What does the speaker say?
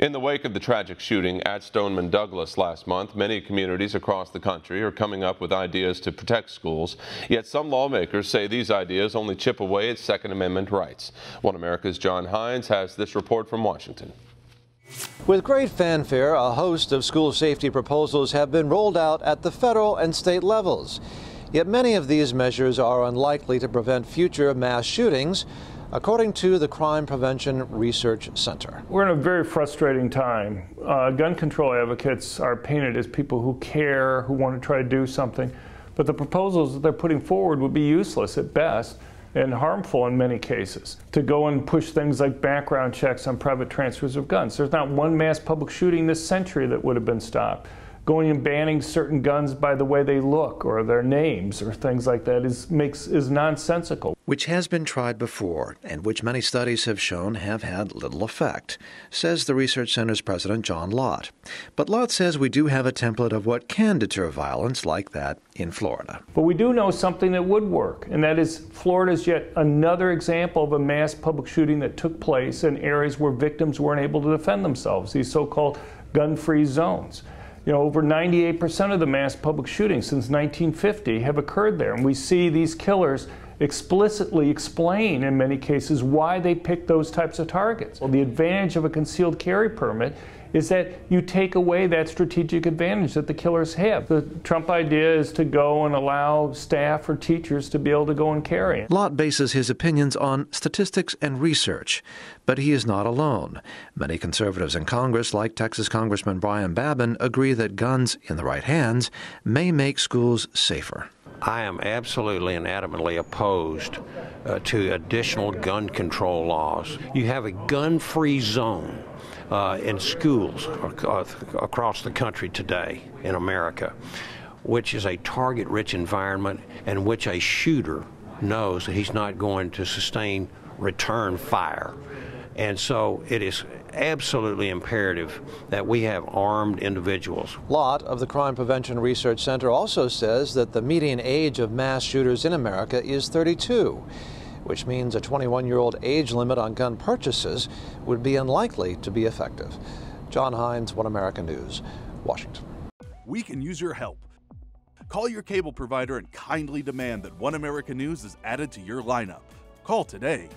In the wake of the tragic shooting at Stoneman Douglas last month, many communities across the country are coming up with ideas to protect schools. Yet some lawmakers say these ideas only chip away at Second Amendment rights. One America's John Hines has this report from Washington. With great fanfare, a host of school safety proposals have been rolled out at the federal and state levels. Yet many of these measures are unlikely to prevent future mass shootings, according to the Crime Prevention Research Center. We're in a very frustrating time. Gun control advocates are painted as people who care, who want to try to do something, but the proposals that they're putting forward would be useless at best and harmful in many cases. To go and push things like background checks on private transfers of guns. There's not one mass public shooting this century that would have been stopped. Going and banning certain guns by the way they look or their names or things like that is nonsensical. Which has been tried before and which many studies have shown have had little effect, says the Research Center's president, John Lott. But Lott says we do have a template of what can deter violence like that in Florida. But we do know something that would work, and that is Florida is yet another example of a mass public shooting that took place in areas where victims weren't able to defend themselves, these so-called gun-free zones. You know, over 98% of the mass public shootings since 1950 have occurred there. And we see these killers explicitly explain, in many cases, why they picked those types of targets. Well, the advantage of a concealed carry permit is that you take away that strategic advantage that the killers have. The Trump idea is to go and allow staff or teachers to be able to go and carry. Lott bases his opinions on statistics and research, but he is not alone. Many conservatives in Congress, like Texas Congressman Brian Babin, agree that guns in the right hands may make schools safer. I am absolutely and adamantly opposed to additional gun control laws. You have a gun-free zone in schools across the country today in America, which is a target-rich environment in which a shooter knows that he's not going to sustain return fire. And so it is absolutely imperative that we have armed individuals. Lott of the Crime Prevention Research Center also says that the median age of mass shooters in America is 32, which means a 21-year-old age limit on gun purchases would be unlikely to be effective. John Hines, One America News, Washington. We can use your help. Call your cable provider and kindly demand that One America News is added to your lineup. Call today.